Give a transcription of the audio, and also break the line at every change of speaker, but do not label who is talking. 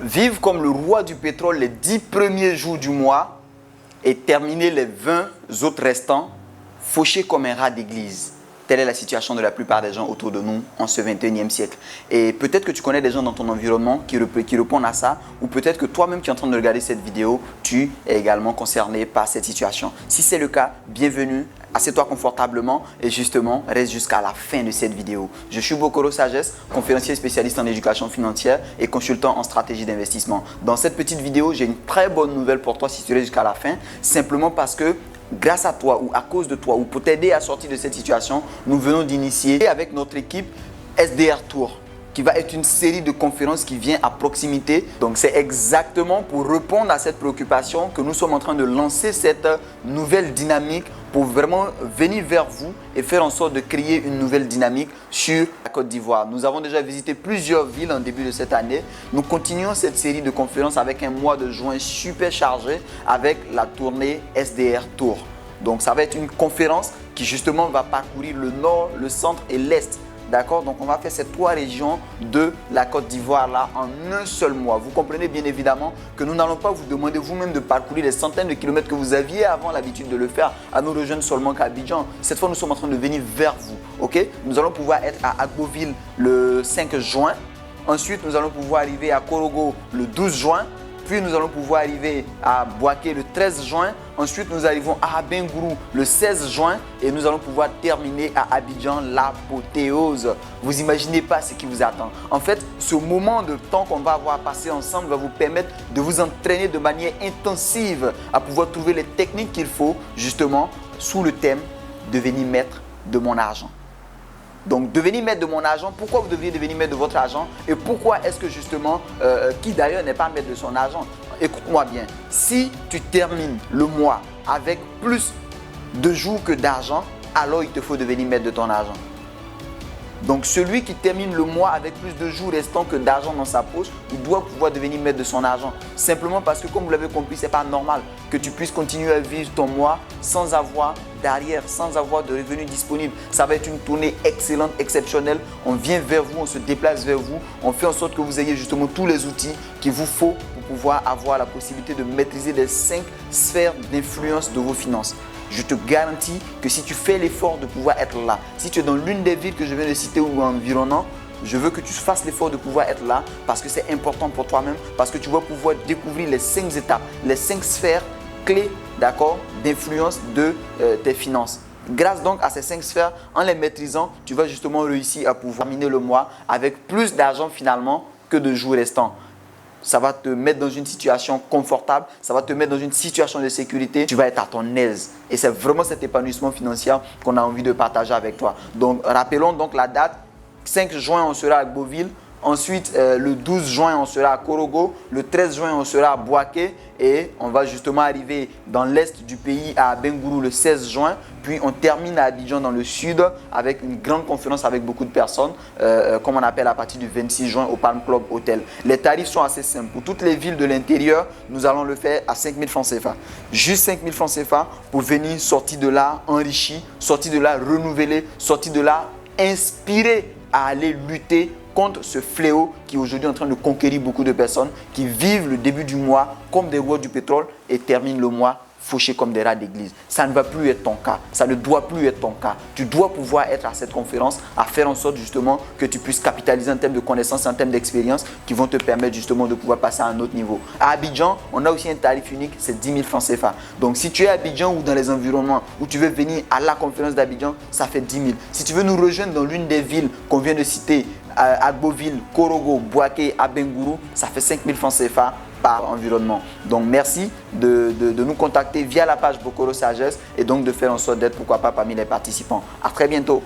Vivre comme le roi du pétrole les 10 premiers jours du mois et terminer les 20 autres restants, fauché comme un rat d'église. Telle est la situation de la plupart des gens autour de nous en ce 21e siècle. Et peut-être que tu connais des gens dans ton environnement qui répondent à ça, ou peut-être que toi-même qui es en train de regarder cette vidéo, tu es également concerné par cette situation. Si c'est le cas, bienvenue, assieds-toi confortablement et justement, reste jusqu'à la fin de cette vidéo. Je suis Bokoro Sagesse, conférencier spécialiste en éducation financière et consultant en stratégie d'investissement. Dans cette petite vidéo, j'ai une très bonne nouvelle pour toi si tu restes jusqu'à la fin, simplement parce que grâce à toi ou à cause de toi ou pour t'aider à sortir de cette situation, nous venons d'initier avec notre équipe SDR Tour, qui va être une série de conférences qui vient à proximité. Donc c'est exactement pour répondre à cette préoccupation que nous sommes en train de lancer cette nouvelle dynamique pour vraiment venir vers vous et faire en sorte de créer une nouvelle dynamique sur la Côte d'Ivoire. Nous avons déjà visité plusieurs villes en début de cette année. Nous continuons cette série de conférences avec un mois de juin super chargé avec la tournée SDR Tour. Donc ça va être une conférence qui justement va parcourir le nord, le centre et l'est. D'accord? Donc on va faire ces 3 régions de la Côte d'Ivoire là en un seul mois. Vous comprenez bien évidemment que nous n'allons pas vous demander vous-même de parcourir les centaines de kilomètres que vous aviez avant l'habitude de le faire à nous rejoindre seulement qu'à Abidjan. Cette fois, nous sommes en train de venir vers vous. Ok? Nous allons pouvoir être à Agboville le 5 juin. Ensuite, nous allons pouvoir arriver à Korogo le 12 juin. Puis nous allons pouvoir arriver à Bouaké le 13 juin. Ensuite, nous arrivons à Abengourou le 16 juin. Et nous allons pouvoir terminer à Abidjan, l'apothéose. Vous imaginez pas ce qui vous attend. En fait, ce moment de temps qu'on va avoir passé ensemble va vous permettre de vous entraîner de manière intensive à pouvoir trouver les techniques qu'il faut justement sous le thème « Devenir maître de mon argent ». Donc, devenir maître de mon argent, pourquoi vous devriez devenir maître de votre argent et pourquoi est-ce que justement, qui d'ailleurs n'est pas maître de son argent? Écoute-moi bien, si tu termines le mois avec plus de jours que d'argent, alors il te faut devenir maître de ton argent. Donc, celui qui termine le mois avec plus de jours restants que d'argent dans sa poche, il doit pouvoir devenir maître de son argent. Simplement parce que, comme vous l'avez compris, ce n'est pas normal que tu puisses continuer à vivre ton mois sans avoir d'arrière, sans avoir de revenus disponibles. Ça va être une tournée excellente, exceptionnelle. On vient vers vous, on se déplace vers vous. On fait en sorte que vous ayez justement tous les outils qu'il vous faut pour pouvoir avoir la possibilité de maîtriser les 5 sphères d'influence de vos finances. Je te garantis que si tu fais l'effort de pouvoir être là, si tu es dans l'une des villes que je viens de citer ou environnant, je veux que tu fasses l'effort de pouvoir être là parce que c'est important pour toi-même, parce que tu vas pouvoir découvrir les 5 étapes, les 5 sphères clés, d'accord, d'influence de tes finances. Grâce donc à ces 5 sphères, en les maîtrisant, tu vas justement réussir à pouvoir terminer le mois avec plus d'argent finalement que de jours restants. Ça va te mettre dans une situation confortable, ça va te mettre dans une situation de sécurité. Tu vas être à ton aise. Et c'est vraiment cet épanouissement financier qu'on a envie de partager avec toi. Donc, rappelons donc la date. 5 juin, on sera à Beauville. Ensuite, le 12 juin, on sera à Korogo. Le 13 juin, on sera à Bouaké. Et on va justement arriver dans l'est du pays à Abengourou le 16 juin. Puis, on termine à Abidjan dans le sud avec une grande conférence avec beaucoup de personnes, comme on appelle à partir du 26 juin au Palm Club Hotel. Les tarifs sont assez simples. Pour toutes les villes de l'intérieur, nous allons le faire à 5 000 francs CFA. Juste 5 000 francs CFA pour venir sortir de là enrichi, sortir de là renouvelé, sortir de là inspiré à aller lutter contre ce fléau qui est aujourd'hui en train de conquérir beaucoup de personnes qui vivent le début du mois comme des rois du pétrole et terminent le mois fauchés comme des rats d'église. Ça ne va plus être ton cas. Ça ne doit plus être ton cas. Tu dois pouvoir être à cette conférence, à faire en sorte justement que tu puisses capitaliser en termes de connaissances, en termes d'expérience qui vont te permettre justement de pouvoir passer à un autre niveau. À Abidjan, on a aussi un tarif unique, c'est 10 000 francs CFA. Donc si tu es à Abidjan ou dans les environnements où tu veux venir à la conférence d'Abidjan, ça fait 10 000. Si tu veux nous rejoindre dans l'une des villes qu'on vient de citer, Agboville, Korogo, Bouaké, Abengourou, ça fait 5 000 francs CFA par environnement. Donc merci de nous contacter via la page Bokoro Sagesse et donc de faire en sorte d'être pourquoi pas parmi les participants. À très bientôt.